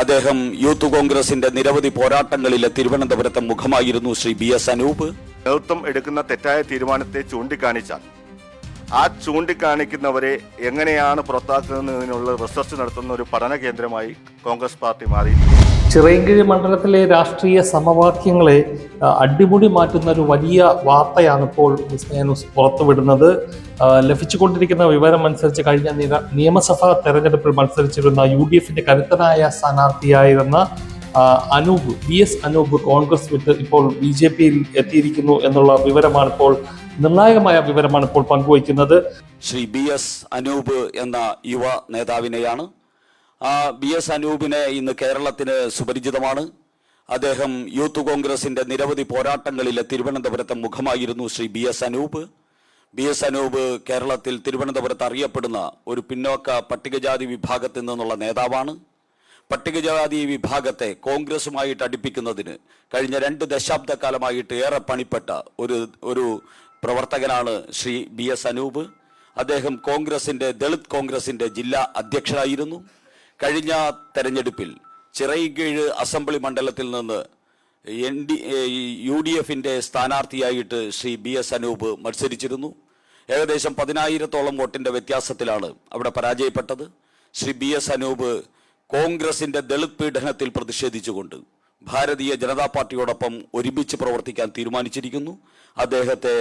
അദ്ദേഹം യൂത്ത് കോൺഗ്രസിന്റെ നിരവധി പോരാട്ടങ്ങളിലെ തിരുവനന്തപുരത്തെ മുഖമായിരുന്നു ശ്രീ BS അനൂപ്. നേതൃത്വം എടുക്കുന്ന തെറ്റായ തീരുമാനത്തെ ചൂണ്ടിക്കാണിച്ചാൽ ആ ചൂണ്ടിക്കാണിക്കുന്നവരെ എങ്ങനെയാണ് പുറത്താക്കുന്നതിനുള്ള റിസർച്ച് നടത്തുന്ന ഒരു പഠന കേന്ദ്രമായി കോൺഗ്രസ് പാർട്ടി മാറി. ചിറയൻകീഴ് മണ്ഡലത്തിലെ രാഷ്ട്രീയ സമവാക്യങ്ങളെ അടിമുടി മാറ്റുന്ന ഒരു വലിയ വാർത്തയാണ് ഇപ്പോൾ വിസ്മയ ന്യൂസ് പുറത്തുവിടുന്നത്. ലഭിച്ചുകൊണ്ടിരിക്കുന്ന വിവരം അനുസരിച്ച് കഴിഞ്ഞ നിയമസഭാ തെരഞ്ഞെടുപ്പിൽ മത്സരിച്ചിരുന്ന UDFന്റെ കരുത്തനായ സ്ഥാനാർത്ഥിയായിരുന്ന അനൂപ് BS അനൂപ് കോൺഗ്രസ് വിട്ട് ഇപ്പോൾ BJPയിൽ എത്തിയിരിക്കുന്നു എന്നുള്ള വിവരമാണ് ഇപ്പോൾ നിർണായകമായ വിവരമാണ് ഇപ്പോൾ പങ്കുവയ്ക്കുന്നത്. ശ്രീ BS അനൂപ് എന്ന യുവ നേതാവിനെയാണ്. BS അനൂപിനെ ഇന്ന് കേരളത്തിന് സുപരിചിതമാണ്. അദ്ദേഹം യൂത്ത് കോൺഗ്രസിന്റെ നിരവധി പോരാട്ടങ്ങളിലെ തിരുവനന്തപുരത്തെ മുഖമായിരുന്നു ശ്രീ BS അനൂപ്. BS അനൂപ് കേരളത്തിൽ തിരുവനന്തപുരത്ത് അറിയപ്പെടുന്ന ഒരു പിന്നോക്ക പട്ടികജാതി വിഭാഗത്തിൽ നിന്നുള്ള നേതാവാണ്. പട്ടികജാതി വിഭാഗത്തെ കോൺഗ്രസുമായിട്ട് അടുപ്പിക്കുന്നതിന് കഴിഞ്ഞ 2 ദശാബ്ദക്കാലമായിട്ട് ഏറെ പണിപ്പെട്ട ഒരു പ്രവർത്തകനാണ് ശ്രീ BS അനൂപ്. അദ്ദേഹം ദളിത് കോൺഗ്രസിന്റെ ജില്ലാ അധ്യക്ഷനായിരുന്നു. കഴിഞ്ഞ തെരഞ്ഞെടുപ്പിൽ ചിറയൻകീഴ് അസംബ്ലി മണ്ഡലത്തിൽ നിന്ന് UDFന്റെ സ്ഥാനാർത്ഥിയായിട്ട് ശ്രീ BS അനൂപ് മത്സരിച്ചിരുന്നു. ഏകദേശം 10,000-ഓളം വോട്ടിന്റെ വ്യത്യാസത്തിലാണ് അവിടെ പരാജയപ്പെട്ടത്. ശ്രീ BS അനൂപ് കോൺഗ്രസിന്റെ ദളിത് പീഡനത്തിൽ പ്രതിഷേധിച്ചുകൊണ്ട് ഭാരതീയ ജനതാ പാർട്ടിയോടൊപ്പം ഒരുമിച്ച് പ്രവർത്തിക്കാൻ തീരുമാനിച്ചിരിക്കുന്നു. അദ്ദേഹത്തെ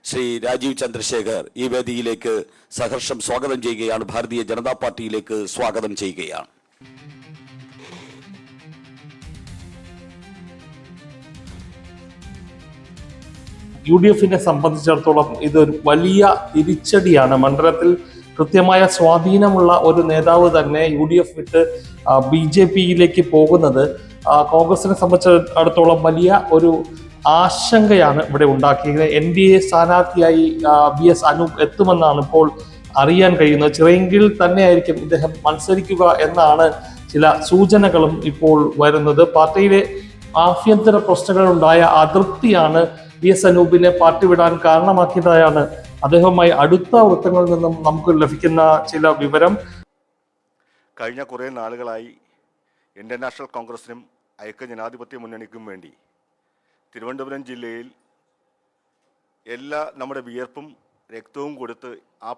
ശ്രീ രാജീവ് ചന്ദ്രശേഖർ ഈ വേദിയിലേക്ക് സഹർഷം സ്വാഗതം ചെയ്യുകയാണ്. ഭാരതീയ ജനതാ പാർട്ടിയിലേക്ക് സ്വാഗതം ചെയ്യുകയാണ്. UDFനെ സംബന്ധിച്ചിടത്തോളം ഇതൊരു വലിയ തിരിച്ചടിയാണ്. മണ്ഡലത്തിൽ കൃത്യമായ സ്വാധീനമുള്ള ഒരു നേതാവ് തന്നെ UDF വിട്ട് BJPയിലേക്ക് പോകുന്നത് കോൺഗ്രസിനെ സംബന്ധിച്ചിടത്തോളം വലിയ ഒരു ആശങ്കയാണ് ഇവിടെ ഉണ്ടാക്കിയത്. NDA സ്ഥാനാർത്ഥിയായി BS അനൂപ് എത്തുമെന്നാണ് ഇപ്പോൾ അറിയാൻ കഴിയുന്നത്. ചിറയൻകീഴിൽ തന്നെയായിരിക്കും ഇദ്ദേഹം മത്സരിക്കുക എന്നാണ് ചില സൂചനകളും ഇപ്പോൾ വരുന്നത്. പാർട്ടിയിലെ ആഭ്യന്തര പ്രശ്നങ്ങളുണ്ടായ അതൃപ്തിയാണ് BS അനൂപിനെ പാർട്ടി വിടാൻ കാരണമാക്കിയതായാണ് അദ്ദേഹവുമായി അടുത്ത വൃത്തങ്ങളിൽ നിന്നും നമുക്ക് ലഭിക്കുന്ന ചില വിവരം. കഴിഞ്ഞ കുറേ നാളുകളായി ഇന്ത്യൻ നാഷണൽ കോൺഗ്രസിനും ഐക്യ ജനാധിപത്യ മുന്നണിക്കും വേണ്ടി തിരുവനന്തപുരം ജില്ലയിൽ നമ്മുടെ വിയർപ്പും രക്തവും കൊടുത്ത് ആ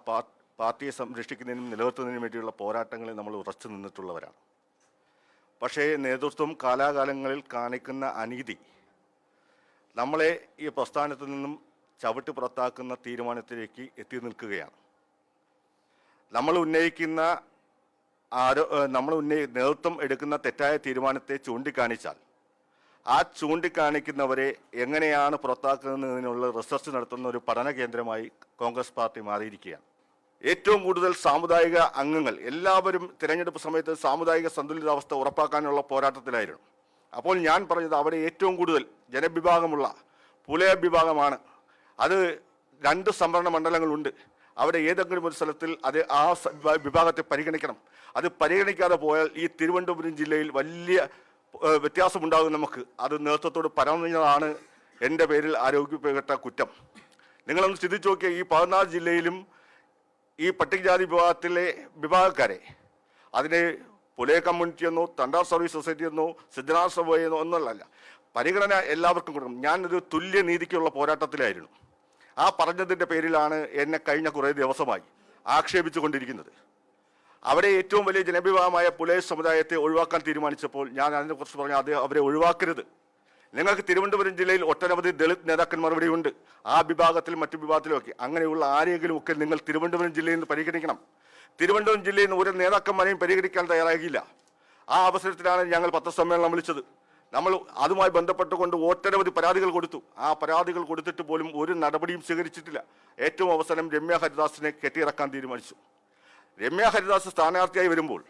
പാർട്ടിയെ സംരക്ഷിക്കുന്നതിനും നിലനിർത്തുന്നതിനും വേണ്ടിയുള്ള പോരാട്ടങ്ങളിൽ നമ്മൾ ഉറച്ചു നിന്നിട്ടുള്ളവരാണ്. പക്ഷേ നേതൃത്വം കാലാകാലങ്ങളിൽ കാണിക്കുന്ന അനീതി നമ്മളെ ഈ പ്രസ്ഥാനത്തിൽ നിന്നും ചവിട്ടി പുറത്താക്കുന്ന തീരുമാനത്തിലേക്ക് എത്തി നിൽക്കുകയാണ്. നേതൃത്വം എടുക്കുന്ന തെറ്റായ തീരുമാനത്തെ ചൂണ്ടിക്കാണിച്ചാൽ ആ ചൂണ്ടിക്കാണിക്കുന്നവരെ എങ്ങനെയാണ് പുറത്താക്കുന്നതിനുള്ള റിസർച്ച് നടത്തുന്ന ഒരു പഠന കേന്ദ്രമായി കോൺഗ്രസ് പാർട്ടി മാറിയിരിക്കുകയാണ്. ഏറ്റവും കൂടുതൽ സാമുദായിക അംഗങ്ങൾ എല്ലാവരും തിരഞ്ഞെടുപ്പ് സമയത്ത് സാമുദായിക സന്തുലിതാവസ്ഥ ഉറപ്പാക്കാനുള്ള പോരാട്ടത്തിലായിരുന്നു. അപ്പോൾ ഞാൻ പറഞ്ഞത് അവിടെ ഏറ്റവും കൂടുതൽ ജനവിഭാഗമുള്ള പുലയ വിഭാഗമാണ്. അത് 2 സംവരണ മണ്ഡലങ്ങളുണ്ട്. അവിടെ ഏതെങ്കിലും ഒരു സ്ഥലത്തിൽ ആ വിഭാഗത്തെ പരിഗണിക്കണം. അത് പരിഗണിക്കാതെ പോയാൽ ഈ തിരുവനന്തപുരം ജില്ലയിൽ വലിയ വ്യത്യാസമുണ്ടാകും. നമുക്ക് അത് നേതൃത്വത്തോട് പറഞ്ഞതാണ് എൻ്റെ പേരിൽ ആരോപിക്കപ്പെട്ട കുറ്റം. നിങ്ങളൊന്ന് ചിന്തിച്ചു നോക്കിയാൽ ഈ 14 ജില്ലയിലും ഈ പട്ടികജാതി വിഭാഗക്കാരെ അതിനെ പുലയ കമ്മ്യൂണിറ്റി എന്നോ തണ്ടാർ സർവീസ് സൊസൈറ്റി എന്നോ സിദ്ധനാഥ സഭ എന്നോ ഒന്നുമല്ല, പരിഗണന എല്ലാവർക്കും കൊടുക്കണം. ഞാനൊരു തുല്യനീതിക്കുള്ള പോരാട്ടത്തിലായിരുന്നു. ആ പറഞ്ഞതിൻ്റെ പേരിലാണ് എന്നെ കഴിഞ്ഞ കുറേ ദിവസമായി ആക്ഷേപിച്ചു കൊണ്ടിരിക്കുന്നത്. അവിടെ ഏറ്റവും വലിയ ജനവിഭാഗമായ പുലയ സമുദായത്തെ ഒഴിവാക്കാൻ തീരുമാനിച്ചപ്പോൾ ഞാൻ അതിനെക്കുറിച്ച് പറഞ്ഞു, അവരെ ഒഴിവാക്കരുത്. നിങ്ങൾക്ക് തിരുവനന്തപുരം ജില്ലയിൽ ഒട്ടനവധി ദളിത് നേതാക്കന്മാർ ഇവിടെയുണ്ട്. ആ വിഭാഗത്തിൽ മറ്റു വിഭാഗത്തിലുമൊക്കെ അങ്ങനെയുള്ള ആരെങ്കിലും ഒക്കെ നിങ്ങൾ തിരുവനന്തപുരം ജില്ലയിൽ നിന്ന് പരിഗണിക്കണം. തിരുവനന്തപുരം ജില്ലയിൽ നിന്ന് ഒരു നേതാക്കന്മാരെയും പരിഗണിക്കാൻ തയ്യാറാകില്ല. ആ അവസരത്തിലാണ് ഞങ്ങൾ പത്രസമ്മേളനം വിളിച്ചത്. നമ്മൾ അതുമായി ബന്ധപ്പെട്ടുകൊണ്ട് ഒട്ടനവധി പരാതികൾ കൊടുത്തു. ആ പരാതികൾ കൊടുത്തിട്ട് പോലും ഒരു നടപടിയും സ്വീകരിച്ചിട്ടില്ല. ഏറ്റവും അവസാനം രമ്യ ഹരിദാസിനെ കെട്ടിയിറക്കാൻ തീരുമാനിച്ചു. രമ്യ ഹരിദാസ് സ്ഥാനാർത്ഥിയായി വരുമ്പോൾ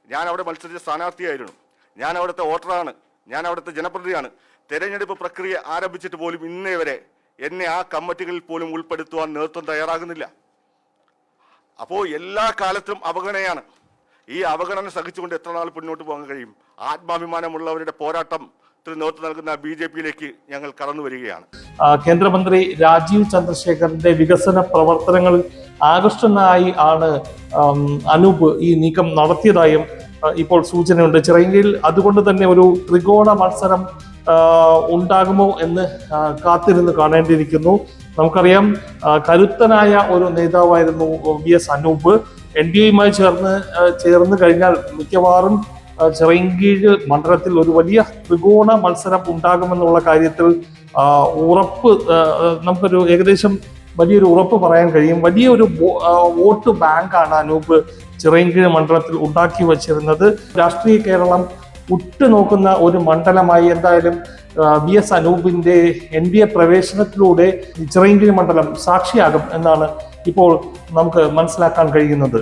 ഞാൻ അവിടെ മത്സരിച്ച സ്ഥാനാർത്ഥിയായിരുന്നു. ഞാൻ അവിടുത്തെ വോട്ടറാണ്, ഞാൻ അവിടുത്തെ ജനപ്രതിനിധിയാണ്. തെരഞ്ഞെടുപ്പ് പ്രക്രിയ ആരംഭിച്ചിട്ട് പോലും ഇന്നേ വരെ എന്നെ ആ കമ്മിറ്റികളിൽ പോലും ഉൾപ്പെടുത്തുവാൻ നേതൃത്വം തയ്യാറാകുന്നില്ല. അപ്പോൾ എല്ലാ കാലത്തും അവഗണനയാണ്. ഈ അവഗണന സഹിച്ചുകൊണ്ട് എത്ര നാൾ മുന്നോട്ട് പോകാൻ കഴിയും? ആത്മാഭിമാനമുള്ളവരുടെ പോരാട്ടം നേതൃത്വം നൽകുന്ന BJPയിലേക്ക് ഞങ്ങൾ കടന്നു വരികയാണ്. കേന്ദ്രമന്ത്രി രാജീവ് ചന്ദ്രശേഖറിന്റെ വികസന പ്രവർത്തനങ്ങളിൽ ആകർഷണനായി ആണ് അനൂപ് ഈ നീക്കം നടത്തിയതായും ഇപ്പോൾ സൂചനയുണ്ട്. ചിറയൻകീഴിൽ അതുകൊണ്ട് തന്നെ ഒരു ത്രികോണ മത്സരം ഉണ്ടാകുമോ എന്ന് കാത്തിരുന്ന് കാണേണ്ടിയിരിക്കുന്നു. നമുക്കറിയാം, കരുത്തനായ ഒരു നേതാവായിരുന്നു VS അനൂപ്. NDAയുമായി ചേർന്ന് കഴിഞ്ഞാൽ മിക്കവാറും ചിറയൻകീഴ് മണ്ഡലത്തിൽ ഒരു വലിയ ത്രികോണ മത്സരം ഉണ്ടാകുമെന്നുള്ള കാര്യത്തിൽ ഉറപ്പ് നമുക്കൊരു ഏകദേശം വലിയൊരു ഉറപ്പ് പറയാൻ കഴിയും. വലിയൊരു വോട്ട് ബാങ്കാണ് അനൂപ് ചിറയൻകീഴ് മണ്ഡലത്തിൽ ഉണ്ടാക്കി വച്ചിരുന്നത്. രാഷ്ട്രീയ കേരളം ഉറ്റുനോക്കുന്ന ഒരു മണ്ഡലമായി എന്തായാലും VS അനൂപിന്റെ NDA പ്രവേശനത്തിലൂടെ ചിറയൻകീഴ് മണ്ഡലം സാക്ഷിയാകും എന്നാണ് ഇപ്പോൾ നമുക്ക് മനസ്സിലാക്കാൻ കഴിയുന്നത്.